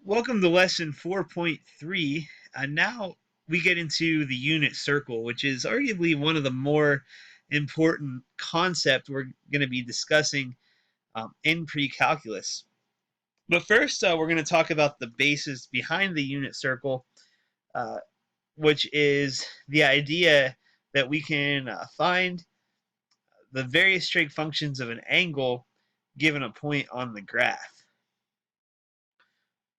Welcome to lesson 4.3. Now we get into the unit circle, which is arguably one of the more important concepts we're going to be discussing in pre-calculus. But first, we're going to talk about the basis behind the unit circle, uh, which is the idea that we can find the various trig functions of an angle given a point on the graph.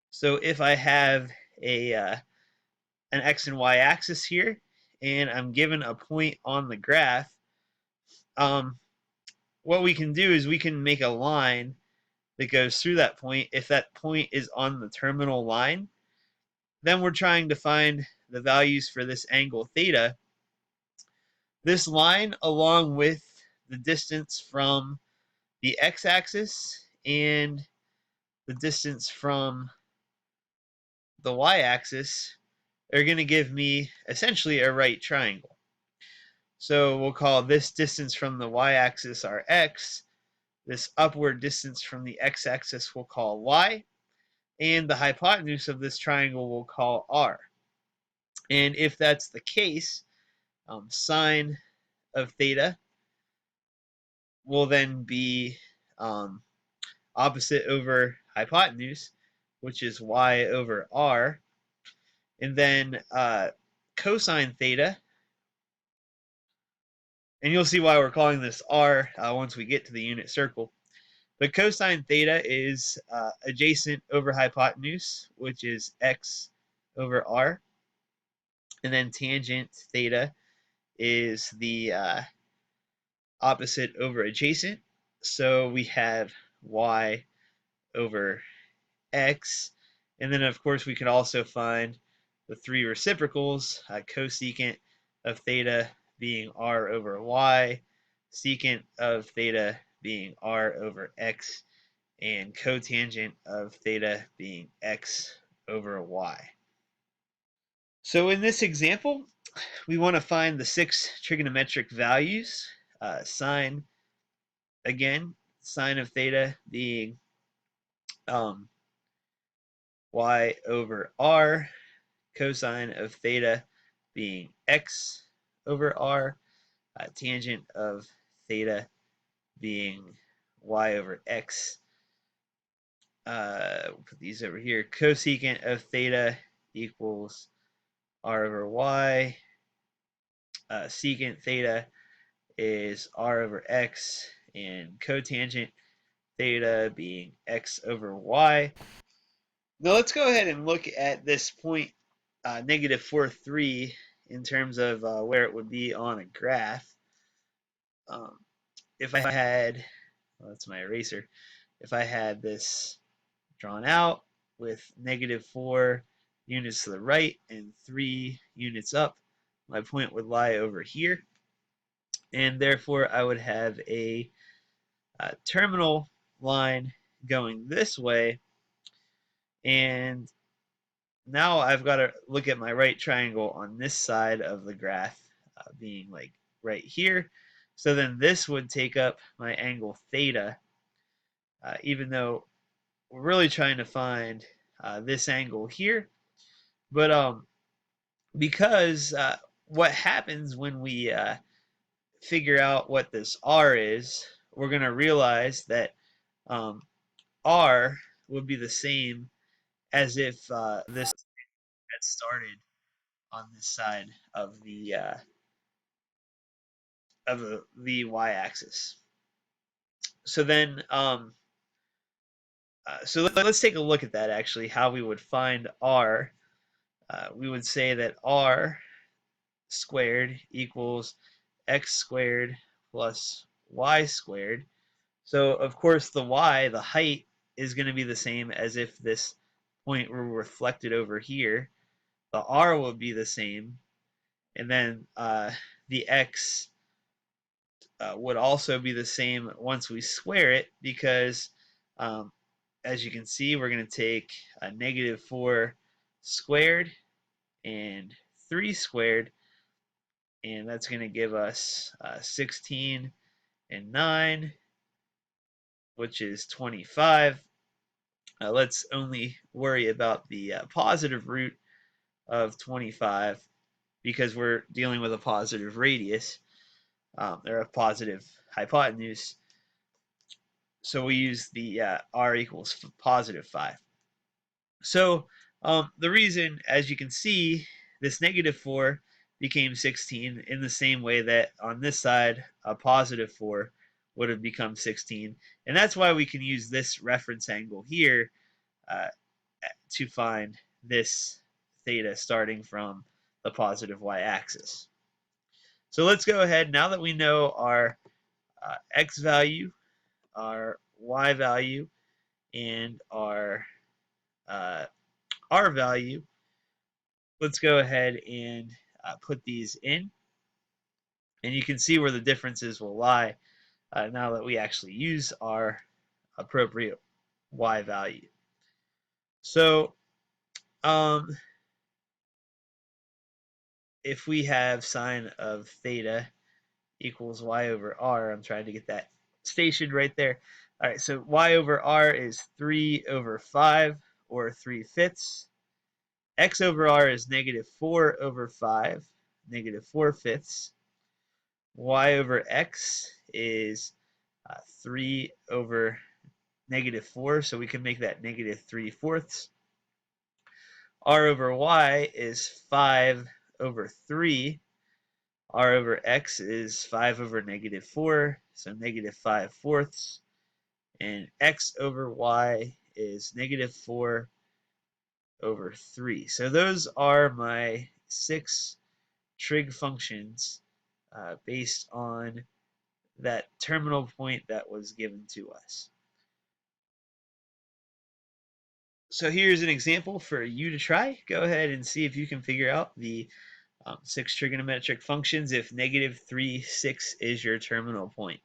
So if I have an x and y axis here, and I'm given a point on the graph, um, what we can do is we can make a line that goes through that point. If that point is on the terminal line, then we're trying to find the values for this angle theta. This line, along with the distance from the x-axis and the distance from the y-axis, are going to give me essentially a right triangle. So we'll call this distance from the y-axis our x, this upward distance from the x-axis we'll call y, and the hypotenuse of this triangle we'll call r. And if that's the case, sine of theta will then be opposite over hypotenuse, which is y over r. And then cosine theta, and you'll see why we're calling this r once we get to the unit circle. But cosine theta is adjacent over hypotenuse, which is x over r. And then tangent theta is the opposite over adjacent. So we have y over x. And then, of course, we could also find the three reciprocals, cosecant of theta being r over y, secant of theta being r over x, and cotangent of theta being x over y. So in this example, we want to find the six trigonometric values. Sine, again, sine of theta being y over r, cosine of theta being x over r, tangent of theta being y over x. We'll put these over here. Cosecant of theta equals r over y. Secant theta is r over x, and cotangent theta being x over y. Now let's go ahead and look at this point negative 4, 3 in terms of where it would be on a graph. If I had, well, that's my eraser, if I had this drawn out with negative 4 units to the right and 3 units up, my point would lie over here. And therefore, I would have a terminal line going this way. And now I've got to look at my right triangle on this side of the graph being like right here. So then this would take up my angle theta, even though we're really trying to find this angle here. But because what happens when we figure out what this r is, we're going to realize that r would be the same as if this had started on this side of the y-axis. So then, so let's take a look at that actually, how we would find r. We would say that r squared equals x squared plus y squared. So of course the y, the height, is going to be the same as if this point were reflected over here. The r will be the same, and then the x would also be the same once we square it, because as you can see, we're going to take a negative 4 squared and 3 squared, and that's going to give us 16 and 9, which is 25. Let's only worry about the positive root of 25 because we're dealing with a positive radius or a positive hypotenuse. So we use the r equals positive 5. So the reason, as you can see, this negative 4 became 16 in the same way that on this side, a positive 4 would have become 16. And that's why we can use this reference angle here uh, to find this theta starting from the positive y-axis. So let's go ahead, now that we know our x value, our y value, and our r value, let's go ahead and put these in. And you can see where the differences will lie now that we actually use our appropriate y value. So if we have sine of theta equals y over r, I'm trying to get that stationed right there. All right, so y over r is 3 over 5, or 3/5. X over r is negative 4 over 5, negative 4/5. Y over x is 3 over negative 4, so we can make that negative 3/4. R over y is 5 over 3. R over x is 5 over negative 4, so negative 5/4. And x over y is negative 4 over 3. So those are my 6 trig functions based on that terminal point that was given to us. So here's an example for you to try. Go ahead and see if you can figure out the 6 trigonometric functions if negative 3, 6 is your terminal point.